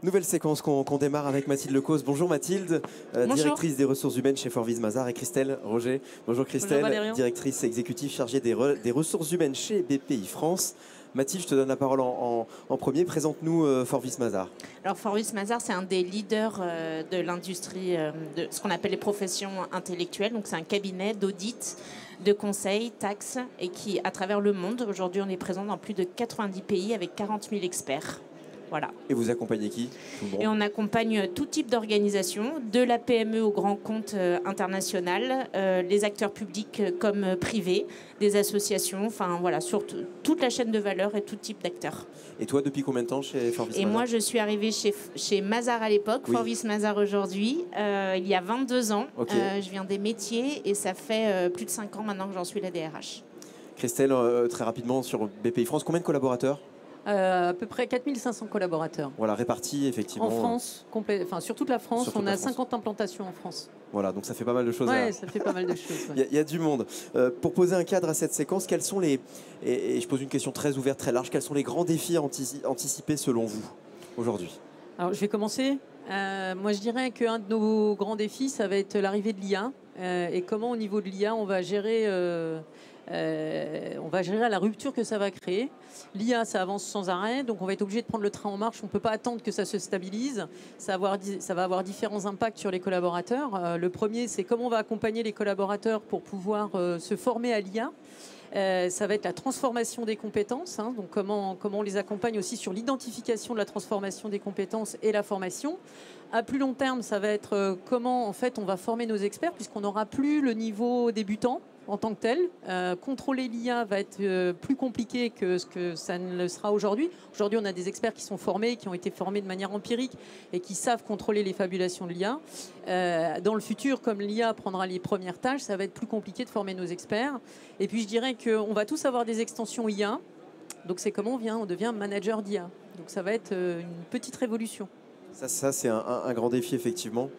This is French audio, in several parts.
Nouvelle séquence qu'on démarre avec Mathilde Lecause. Bonjour Mathilde, directrice des ressources humaines chez Forvis Mazars, et Christelle Roger. Bonjour Christelle, directrice exécutive chargée des ressources humaines chez BPI France. Mathilde, je te donne la parole en premier. Présente-nous Forvis Mazars. Alors Forvis Mazars, c'est un des leaders de l'industrie de ce qu'on appelle les professions intellectuelles. Donc c'est un cabinet d'audit, de conseil, taxes, et qui, à travers le monde, aujourd'hui on est présent dans plus de 90 pays avec 40 000 experts. Voilà. Et vous accompagnez qui? Et on accompagne tout type d'organisation, de la PME au grand compte international, les acteurs publics comme privés, des associations, enfin voilà, sur toute la chaîne de valeur et tout type d'acteurs. Et toi, depuis combien de temps chez Forvis Mazars? Et moi, je suis arrivée chez Mazars à l'époque, oui. Forvis Mazars aujourd'hui, il y a 22 ans. Okay. Je viens des métiers et ça fait plus de 5 ans maintenant que j'en suis la DRH. Christelle, très rapidement sur BPI France, combien de collaborateurs? À peu près 4500 collaborateurs. Voilà, répartis effectivement. En France, enfin, sur toute la France, on a 50 implantations en France. Voilà, donc ça fait pas mal de choses. Oui, ça fait pas mal de choses. Il y a du monde. Pour poser un cadre à cette séquence, quels sont les... Et je pose une question très ouverte, très large. Quels sont les grands défis à anticiper selon vous aujourd'hui? Alors, je vais commencer. Moi, je dirais qu'un de nos grands défis, ça va être l'arrivée de l'IA. Et comment, au niveau de l'IA, on va gérer à la rupture que ça va créer. L'IA, ça avance sans arrêt, donc on va être obligé de prendre le train en marche. On ne peut pas attendre que ça se stabilise. Ça va avoir différents impacts sur les collaborateurs. Le premier, c'est comment on va accompagner les collaborateurs pour pouvoir se former à l'IA. Ça va être la transformation des compétences, hein, donc comment on les accompagne aussi sur l'identification de la transformation des compétences et la formation. À plus long terme, ça va être comment en fait on va former nos experts, puisqu'on n'aura plus le niveau débutant en tant que tel. Contrôler l'IA va être plus compliqué que ce que ça ne le sera aujourd'hui. Aujourd'hui, on a des experts qui sont formés, qui ont été formés de manière empirique et qui savent contrôler les fabulations de l'IA. Dans le futur, comme l'IA prendra les premières tâches, ça va être plus compliqué de former nos experts. Et puis, je dirais qu'on va tous avoir des extensions IA. Donc, c'est comment on devient manager d'IA. Donc, ça va être une petite révolution. Ça c'est un grand défi, effectivement.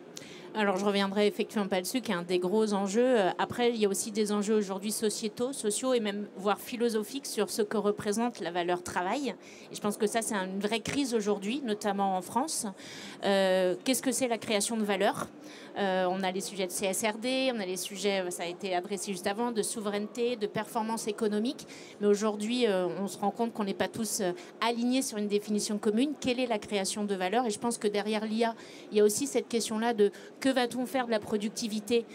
Alors, je reviendrai effectivement pas dessus, qui est un des gros enjeux. Après, il y a aussi des enjeux aujourd'hui sociaux et même voire philosophiques sur ce que représente la valeur travail. Et je pense que ça, c'est une vraie crise aujourd'hui, notamment en France. Qu'est-ce que c'est la création de valeur? On a les sujets de CSRD, on a les sujets, ça a été adressé juste avant, de souveraineté, de performance économique. Mais aujourd'hui, on se rend compte qu'on n'est pas tous alignés sur une définition commune. Quelle est la création de valeur? Et je pense que derrière l'IA, il y a aussi cette question-là de que va-t-on faire de la productivité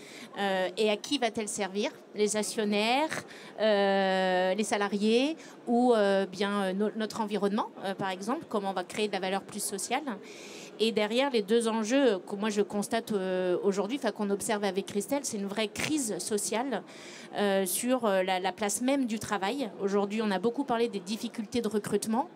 et à qui va-t-elle servir? Les actionnaires, les salariés ou bien notre environnement, par exemple, comment on va créer de la valeur plus sociale. Et derrière, les deux enjeux que moi je constate aujourd'hui, qu'on observe avec Christelle, c'est une vraie crise sociale sur la place même du travail. Aujourd'hui, on a beaucoup parlé des difficultés de recrutement.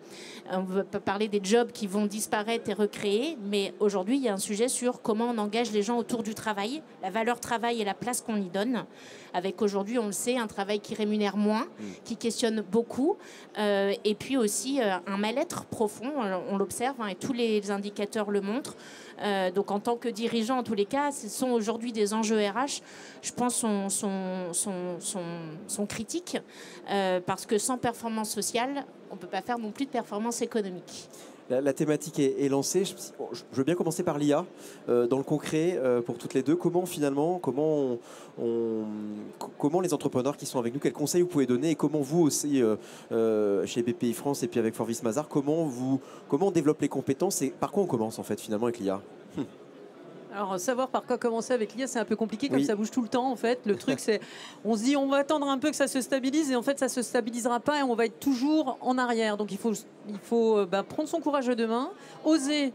On veut pas parler des jobs qui vont disparaître et recréer, mais aujourd'hui, il y a un sujet sur comment on engage les gens autour du travail, la valeur travail et la place qu'on y donne. Avec aujourd'hui, on le sait, un travail qui rémunère moins, qui questionne beaucoup, et puis aussi un mal-être profond, on l'observe, hein, et tous les indicateurs le montrent. Donc en tant que dirigeant, en tous les cas, ce sont aujourd'hui des enjeux RH, je pense, sont critiques, parce que sans performance sociale, on ne peut pas faire non plus de performance économique. La thématique est lancée. Je veux bien commencer par l'IA, dans le concret, pour toutes les deux. Comment finalement, comment les entrepreneurs qui sont avec nous, quels conseils vous pouvez donner, et comment vous aussi, chez BPI France et puis avec Forvis Mazars, comment on développe les compétences et par quoi on commence en fait finalement avec l'IA? Alors, savoir par quoi commencer avec l'IA, c'est un peu compliqué, comme ça bouge tout le temps, en fait. Le truc, c'est, on se dit, on va attendre un peu que ça se stabilise, et en fait, ça se stabilisera pas, et on va être toujours en arrière. Donc, il faut prendre son courage de demain, oser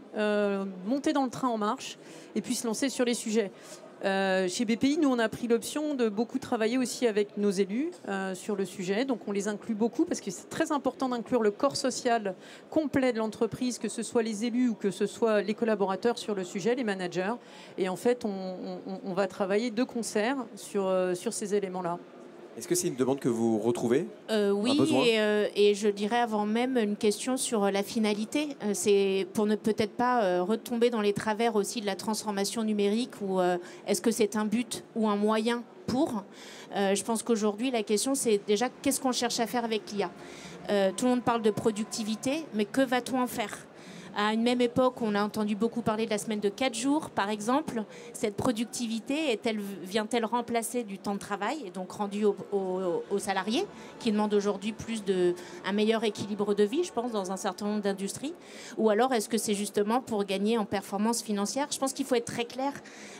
monter dans le train en marche, et puis se lancer sur les sujets. Chez BPI, nous, on a pris l'option de beaucoup travailler aussi avec nos élus sur le sujet. Donc, on les inclut beaucoup parce que c'est très important d'inclure le corps social complet de l'entreprise, que ce soit les élus ou que ce soit les collaborateurs sur le sujet, les managers. Et en fait, on va travailler de concert sur ces éléments-là. Est-ce que c'est une demande que vous retrouvez? Oui, et je dirais avant même une question sur la finalité. C'est pour ne peut-être pas retomber dans les travers aussi de la transformation numérique, ou est-ce que c'est un but ou un moyen pour? Je pense qu'aujourd'hui, la question, c'est déjà qu'est-ce qu'on cherche à faire avec l'IA? Tout le monde parle de productivité, mais que va-t-on en faire? À une même époque, on a entendu beaucoup parler de la semaine de 4 jours, par exemple. Cette productivité vient-elle remplacer du temps de travail, et donc rendu aux salariés, qui demandent aujourd'hui un meilleur équilibre de vie, je pense, dans un certain nombre d'industries? Ou alors, est-ce que c'est justement pour gagner en performance financière? Je pense qu'il faut être très clair,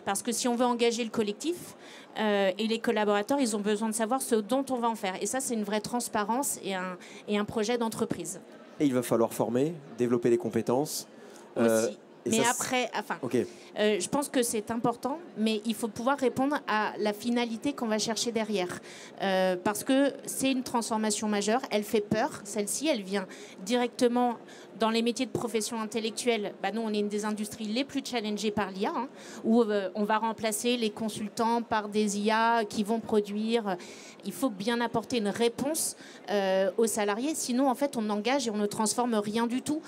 parce que si on veut engager le collectif, et les collaborateurs, ils ont besoin de savoir ce dont on va en faire. Et ça, c'est une vraie transparence et un projet d'entreprise. Et il va falloir former, développer les compétences. Aussi. Mais après, okay. Je pense que c'est important, mais il faut pouvoir répondre à la finalité qu'on va chercher derrière. Parce que c'est une transformation majeure, elle fait peur, celle-ci, elle vient directement dans les métiers de profession intellectuelle. Nous, on est une des industries les plus challengées par l'IA, où on va remplacer les consultants par des IA qui vont produire. Il faut bien apporter une réponse aux salariés, sinon, en fait, on engage et on ne transforme rien du tout.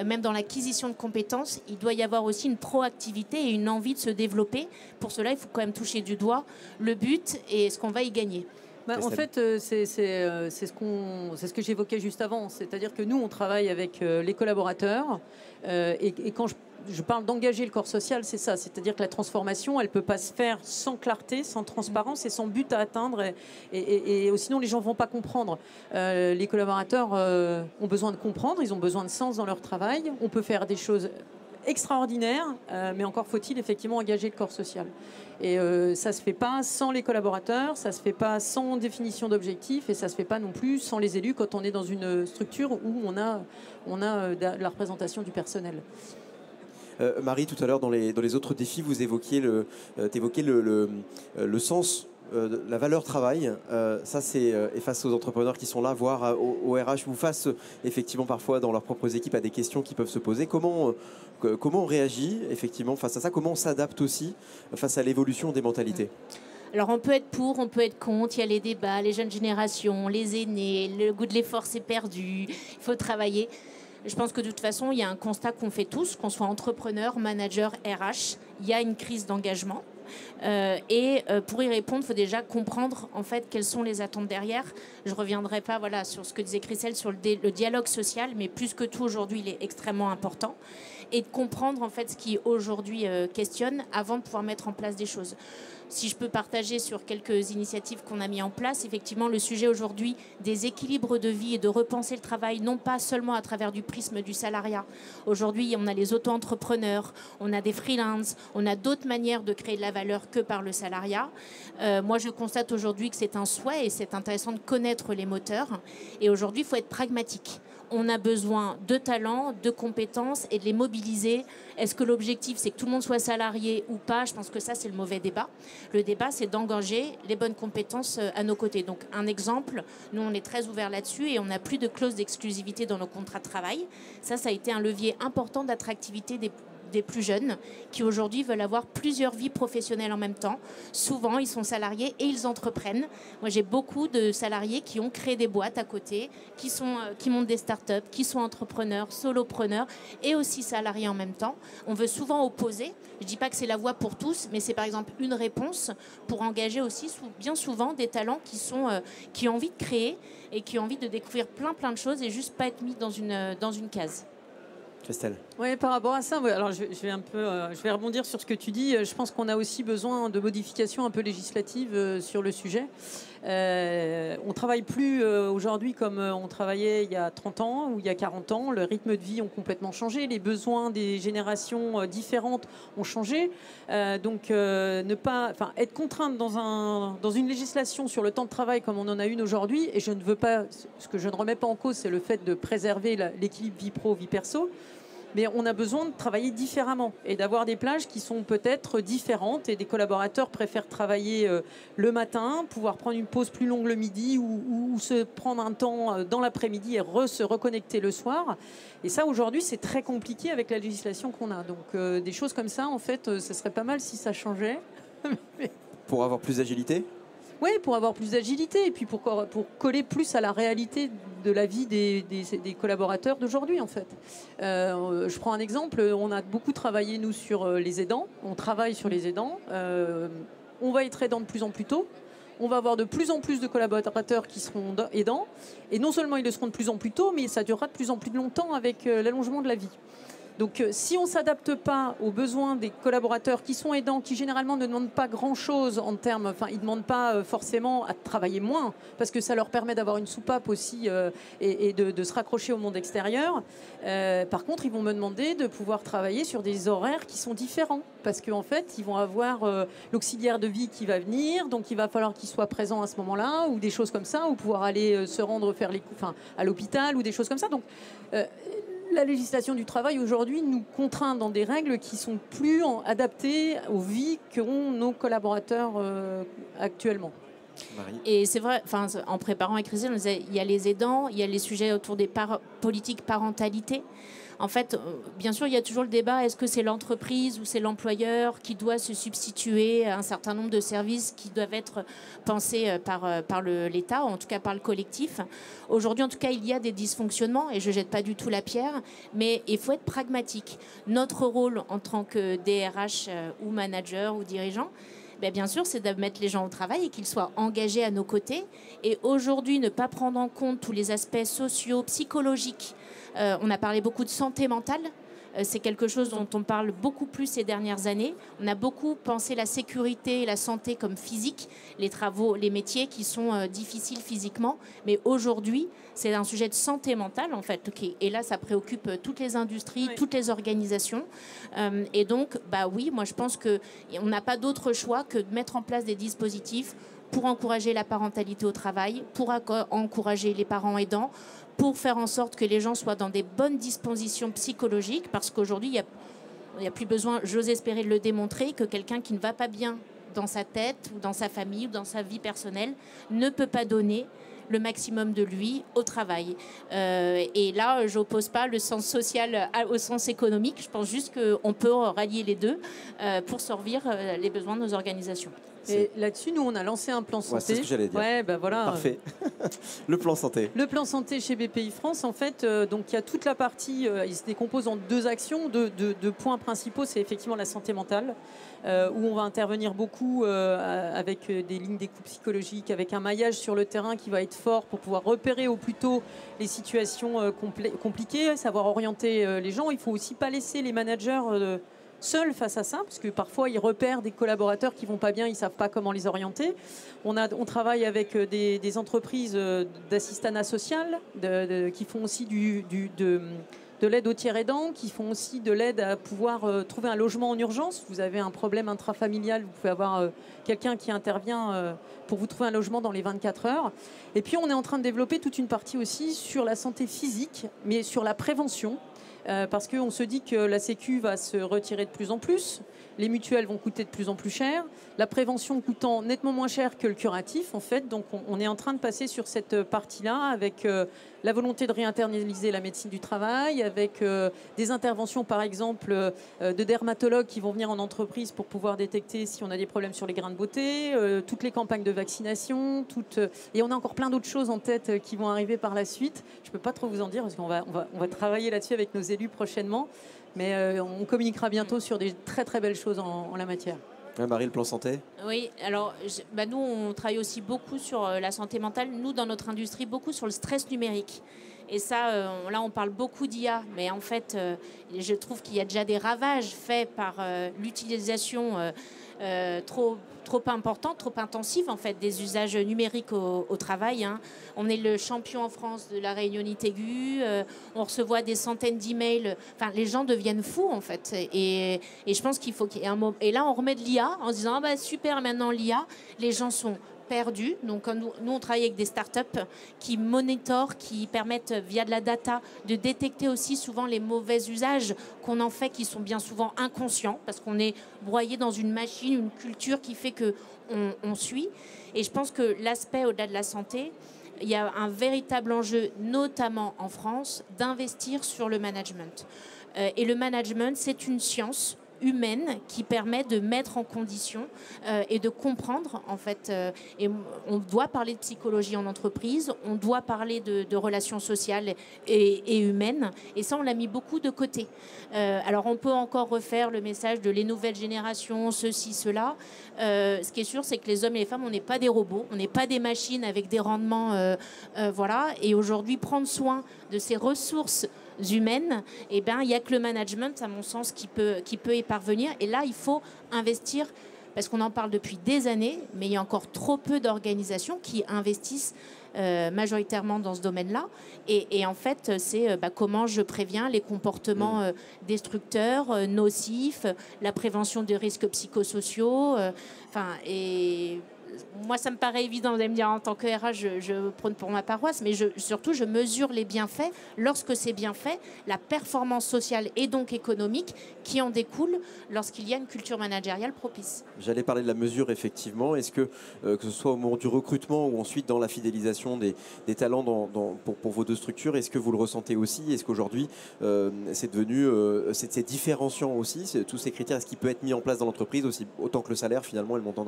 Même dans l'acquisition de compétences, il doit y avoir aussi une proactivité et une envie de se développer. Pour cela, il faut quand même toucher du doigt le but et ce qu'on va y gagner. En fait, c'est ce que j'évoquais juste avant. C'est-à-dire que nous, on travaille avec les collaborateurs. Et quand je parle d'engager le corps social, c'est ça. C'est-à-dire que la transformation, elle ne peut pas se faire sans clarté, sans transparence et sans but à atteindre. Et sinon, les gens ne vont pas comprendre. Les collaborateurs ont besoin de comprendre, ils ont besoin de sens dans leur travail. On peut faire des choses extraordinaires, mais encore faut-il effectivement engager le corps social. Et ça ne se fait pas sans les collaborateurs, ça ne se fait pas sans définition d'objectifs et ça ne se fait pas non plus sans les élus quand on est dans une structure où on a de la représentation du personnel. Marie, tout à l'heure, dans les autres défis, vous évoquiez le sens, la valeur travail. Ça, c'est et face aux entrepreneurs qui sont là, voire au RH, ou face effectivement parfois dans leurs propres équipes à des questions qui peuvent se poser. Comment on réagit effectivement face à ça? Comment on s'adapte aussi face à l'évolution des mentalités? Alors on peut être pour, on peut être contre, il y a les débats, les jeunes générations, les aînés, le goût de l'effort c'est perdu, il faut travailler. Je pense que de toute façon, il y a un constat qu'on fait tous, qu'on soit entrepreneur, manager, RH, il y a une crise d'engagement. Pour y répondre, il faut déjà comprendre en fait quelles sont les attentes derrière. Je ne reviendrai pas sur ce que disait Christelle sur le dialogue social, mais plus que tout aujourd'hui, il est extrêmement important. Et de comprendre en fait ce qui aujourd'hui questionne avant de pouvoir mettre en place des choses. Si je peux partager sur quelques initiatives qu'on a mis en place, effectivement, le sujet aujourd'hui des équilibres de vie et de repenser le travail, non pas seulement à travers du prisme du salariat. Aujourd'hui, on a les auto-entrepreneurs, on a des freelances, on a d'autres manières de créer de la valeur que par le salariat. Moi, je constate aujourd'hui que c'est un souhait et c'est intéressant de connaître les moteurs. Et aujourd'hui, il faut être pragmatique. On a besoin de talents, de compétences et de les mobiliser. Est-ce que l'objectif, c'est que tout le monde soit salarié ou pas? Je pense que ça, c'est le mauvais débat. Le débat, c'est d'engager les bonnes compétences à nos côtés. Donc, un exemple, nous, on est très ouverts là-dessus et on n'a plus de clause d'exclusivité dans nos contrats de travail. Ça a été un levier important d'attractivité des plus jeunes qui aujourd'hui veulent avoir plusieurs vies professionnelles en même temps. Souvent, ils sont salariés et ils entreprennent. Moi, j'ai beaucoup de salariés qui ont créé des boîtes à côté, qui montent des startups, qui sont entrepreneurs, solopreneurs et aussi salariés en même temps. On veut souvent opposer. Je ne dis pas que c'est la voie pour tous, mais c'est par exemple une réponse pour engager aussi bien souvent des talents qui ont envie de créer et qui ont envie de découvrir plein de choses et juste pas être mis dans une case. Christelle. Oui, par rapport à ça, alors je vais rebondir sur ce que tu dis. Je pense qu'on a aussi besoin de modifications un peu législatives sur le sujet. On ne travaille plus aujourd'hui comme on travaillait il y a 30 ans ou il y a 40 ans. Le rythme de vie ont complètement changé. Les besoins des générations différentes ont changé. Donc, être contrainte dans une législation sur le temps de travail comme on en a une aujourd'hui, et ce que je ne remets pas en cause, c'est le fait de préserver l'équilibre vie pro, vie perso. Mais on a besoin de travailler différemment et d'avoir des plages qui sont peut-être différentes et des collaborateurs préfèrent travailler le matin, pouvoir prendre une pause plus longue le midi ou se prendre un temps dans l'après-midi et se reconnecter le soir. Et ça, aujourd'hui, c'est très compliqué avec la législation qu'on a. Donc, des choses comme ça, en fait, ce serait pas mal si ça changeait. Pour avoir plus d'agilité ? Oui, pour avoir plus d'agilité et puis pour coller plus à la réalité de la vie des collaborateurs d'aujourd'hui, en fait. Je prends un exemple. On a beaucoup travaillé, nous, sur les aidants. On travaille sur les aidants. On va être aidant de plus en plus tôt. On va avoir de plus en plus de collaborateurs qui seront aidants. Et non seulement ils le seront de plus en plus tôt, mais ça durera de plus en plus longtemps avec l'allongement de la vie. Donc si on ne s'adapte pas aux besoins des collaborateurs qui sont aidants, qui généralement ne demandent pas grand-chose en termes, enfin ils ne demandent pas forcément à travailler moins, parce que ça leur permet d'avoir une soupape aussi et de se raccrocher au monde extérieur. Par contre, ils vont me demander de pouvoir travailler sur des horaires qui sont différents, parce qu'en fait, ils vont avoir l'auxiliaire de vie qui va venir, donc il va falloir qu'il soit présent à ce moment-là, ou des choses comme ça, ou pouvoir aller se rendre faire à l'hôpital, ou des choses comme ça. Donc la législation du travail aujourd'hui nous contraint dans des règles qui sont plus adaptées aux vies qu'ont nos collaborateurs actuellement. Marie. Et c'est vrai, en préparant avec Christine, on disait, il y a les aidants, il y a les sujets autour des politiques parentalité. En fait, bien sûr, il y a toujours le débat, est-ce que c'est l'entreprise ou c'est l'employeur qui doit se substituer à un certain nombre de services qui doivent être pensés par l'État, ou en tout cas par le collectif. Aujourd'hui, en tout cas, il y a des dysfonctionnements et je ne jette pas du tout la pierre, mais il faut être pragmatique. Notre rôle en tant que DRH ou manager ou dirigeant, bien sûr, c'est de mettre les gens au travail et qu'ils soient engagés à nos côtés. Et aujourd'hui, ne pas prendre en compte tous les aspects sociaux, psychologiques. On a parlé beaucoup de santé mentale. C'est quelque chose dont on parle beaucoup plus ces dernières années. On a beaucoup pensé la sécurité et la santé comme physique, les travaux, les métiers qui sont difficiles physiquement. Mais aujourd'hui, c'est un sujet de santé mentale, en fait. Et là, ça préoccupe toutes les industries, toutes les organisations. Et donc, oui, moi, je pense qu'on n'a pas d'autre choix que de mettre en place des dispositifs pour encourager la parentalité au travail, pour encourager les parents aidants, pour faire en sorte que les gens soient dans des bonnes dispositions psychologiques, parce qu'aujourd'hui, il n'y a plus besoin, j'ose espérer de le démontrer, que quelqu'un qui ne va pas bien dans sa tête, ou dans sa famille, ou dans sa vie personnelle, ne peut pas donner le maximum de lui au travail. Et là, je n'oppose pas le sens social au sens économique. Je pense juste qu'on peut rallier les deux pour servir les besoins de nos organisations. Et là-dessus, nous, on a lancé un plan santé. Ouais, c'est ce que j'allais dire. Ouais, voilà. Parfait. Le plan santé. Le plan santé chez BPI France, en fait, donc il y a toute la partie, il se décompose en deux actions, deux points principaux. C'est effectivement la santé mentale, où on va intervenir beaucoup avec des lignes d'écoute psychologique, avec un maillage sur le terrain qui va être fort pour pouvoir repérer au plus tôt les situations compliquées, savoir orienter les gens. Il ne faut aussi pas laisser les managers seuls face à ça, parce que parfois ils repèrent des collaborateurs qui vont pas bien, ils savent pas comment les orienter. On travaille avec des entreprises d'assistanat social qui font aussi de l'aide aux tiers aidants, qui font aussi de l'aide à pouvoir trouver un logement en urgence. Vous avez un problème intrafamilial, vous pouvez avoir quelqu'un qui intervient pour vous trouver un logement dans les 24 heures. Et puis on est en train de développer toute une partie aussi sur la santé physique, mais sur la prévention. Parce qu'on se dit que la Sécu va se retirer de plus en plus, les mutuelles vont coûter de plus en plus cher, la prévention coûtant nettement moins cher que le curatif, en fait. Donc on est en train de passer sur cette partie-là avec la volonté de réinternaliser la médecine du travail, avec des interventions, par exemple, de dermatologues qui vont venir en entreprise pour pouvoir détecter si on a des problèmes sur les grains de beauté, toutes les campagnes de vaccination, et on a encore plein d'autres choses en tête qui vont arriver par la suite. Je ne peux pas trop vous en dire parce qu'on va travailler là-dessus avec nos élus prochainement, mais on communiquera bientôt sur des très très belles choses en la matière. Marie, le plan santé ? Oui, alors nous, on travaille aussi beaucoup sur la santé mentale. Nous, dans notre industrie, beaucoup sur le stress numérique. Et ça, là, on parle beaucoup d'IA, mais en fait, je trouve qu'il y a déjà des ravages faits par l'utilisation trop importante, trop intensive, en fait, des usages numériques au travail. Hein. On est le champion en France de la réunionnite aiguë. On reçoit des centaines d'emails. Enfin, les gens deviennent fous, en fait. Et je pense qu'il faut qu'il y ait un moment. Et là, on remet de l'IA en se disant, super, maintenant l'IA, les gens sont perdus. Donc nous, on travaille avec des startups qui monitorent, qui permettent via de la data de détecter aussi souvent les mauvais usages qu'on en fait, qui sont bien souvent inconscients parce qu'on est broyé dans une machine, une culture qui fait qu'on suit. Et je pense que l'aspect au-delà de la santé, il y a un véritable enjeu, notamment en France, d'investir sur le management. Et le management, c'est une science humaine qui permet de mettre en condition et de comprendre, en fait. Et on doit parler de psychologie en entreprise, on doit parler de relations sociales et humaines. Et ça, on l'a mis beaucoup de côté. Alors, on peut encore refaire le message de les nouvelles générations, ceci, cela. Ce qui est sûr, c'est que les hommes et les femmes, on n'est pas des robots, on n'est pas des machines avec des rendements. Voilà. Et aujourd'hui, prendre soin de ces ressources humaines, eh ben, il n'y a que le management, à mon sens, qui peut y parvenir. Et là, il faut investir, parce qu'on en parle depuis des années, mais il y a encore trop peu d'organisations qui investissent majoritairement dans ce domaine-là. Et en fait, c'est comment je préviens les comportements destructeurs, nocifs, la prévention des risques psychosociaux. Et moi, ça me paraît évident, vous allez me dire, en tant que RH, je prône pour ma paroisse, mais surtout, je mesure les bienfaits. Lorsque c'est bien fait, la performance sociale et donc économique qui en découle lorsqu'il y a une culture managériale propice. J'allais parler de la mesure, effectivement. Est-ce que ce soit au moment du recrutement ou ensuite dans la fidélisation des talents pour vos deux structures, est-ce que vous le ressentez aussi? Est-ce qu'aujourd'hui, c'est devenu c'est différenciant aussi, tous ces critères, est-ce qu'il peut être mis en place dans l'entreprise aussi, autant que le salaire, finalement, et le montant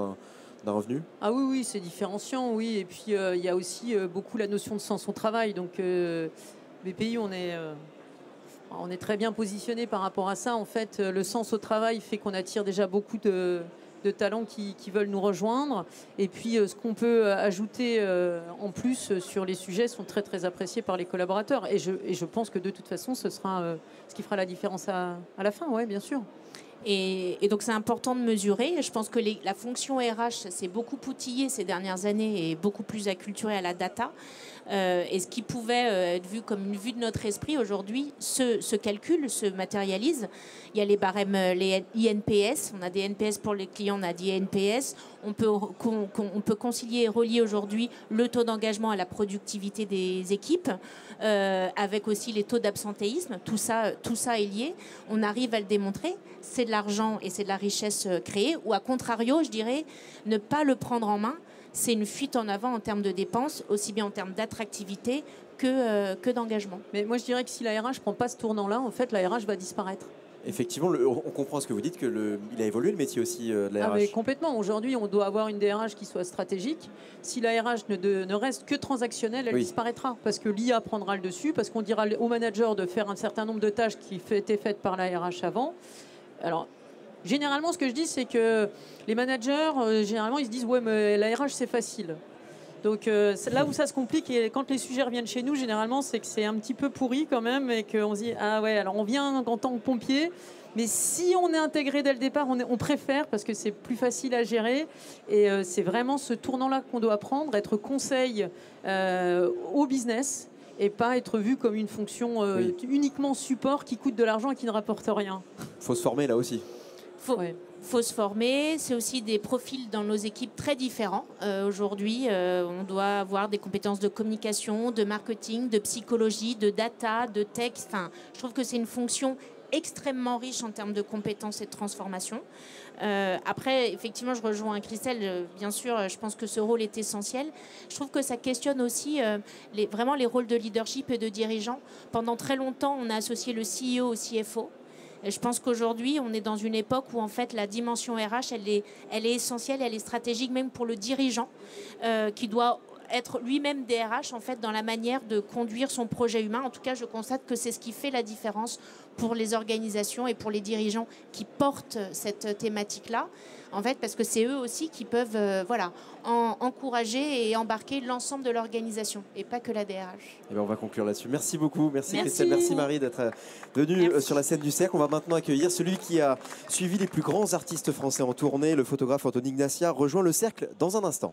d'un revenu? Ah oui, c'est différenciant, oui. Et puis, il y a aussi beaucoup la notion de sens au travail. Donc, BPI, on est très bien positionné par rapport à ça. En fait, le sens au travail fait qu'on attire déjà beaucoup de talents qui veulent nous rejoindre. Et puis, ce qu'on peut ajouter en plus sur les sujets sont très, très appréciés par les collaborateurs. Et je pense que de toute façon, ce sera ce qui fera la différence à la fin, oui, bien sûr. Et donc, c'est important de mesurer. Je pense que la fonction RH s'est beaucoup outillée ces dernières années et beaucoup plus acculturée à la data. Et ce qui pouvait être vu comme une vue de notre esprit, aujourd'hui, se calcule, se matérialise. Il y a les barèmes, les INPS. On a des NPS pour les clients, on a des NPS. On peut concilier et relier aujourd'hui le taux d'engagement à la productivité des équipes, avec aussi les taux d'absentéisme. Tout ça est lié. On arrive à le démontrer. C'est de l'argent et c'est de la richesse créée. Ou à contrario, je dirais, ne pas le prendre en main, c'est une fuite en avant en termes de dépenses, aussi bien en termes d'attractivité que d'engagement. Mais moi, je dirais que si la RH ne prend pas ce tournant-là, en fait, la RH va disparaître. Effectivement, on comprend ce que vous dites, il a évolué le métier aussi de la RH. Mais complètement. Aujourd'hui, on doit avoir une DRH qui soit stratégique. Si la RH ne reste que transactionnelle, elle disparaîtra. Parce que l'IA prendra le dessus, parce qu'on dira au manager de faire un certain nombre de tâches qui étaient faites par la RH avant. Alors, généralement, ce que je dis, c'est que les managers, généralement, ils se disent « Ouais, mais la RH, c'est facile ». Donc, là où ça se complique, et quand les sujets reviennent chez nous, généralement, c'est que c'est un petit peu pourri quand même, et qu'on se dit « Ah ouais, alors on vient en tant que pompier, mais si on est intégré dès le départ, on préfère parce que c'est plus facile à gérer. » Et c'est vraiment ce tournant-là qu'on doit prendre, être conseil au business, et pas être vu comme une fonction uniquement support qui coûte de l'argent et qui ne rapporte rien. Il faut se former là aussi. Faut se former. C'est aussi des profils dans nos équipes très différents. Aujourd'hui, on doit avoir des compétences de communication, de marketing, de psychologie, de data, de tech. Enfin, je trouve que c'est une fonction extrêmement riche en termes de compétences et de transformation. Après, effectivement, je rejoins Christelle. Bien sûr, je pense que ce rôle est essentiel. Je trouve que ça questionne aussi vraiment les rôles de leadership et de dirigeants. Pendant très longtemps, on a associé le CEO au CFO. Et je pense qu'aujourd'hui, on est dans une époque où en fait la dimension RH, elle est essentielle, elle est stratégique même pour le dirigeant qui doit être lui-même DRH en fait dans la manière de conduire son projet humain. En tout cas, je constate que c'est ce qui fait la différence pour les organisations et pour les dirigeants qui portent cette thématique-là. En fait, parce que c'est eux aussi qui peuvent encourager et embarquer l'ensemble de l'organisation et pas que la DRH. Et bien on va conclure là-dessus. Merci beaucoup. Merci Christelle, merci Marie d'être venue sur la scène du Cercle. On va maintenant accueillir celui qui a suivi les plus grands artistes français en tournée, le photographe Anthony Ignacia, rejoint le Cercle dans un instant.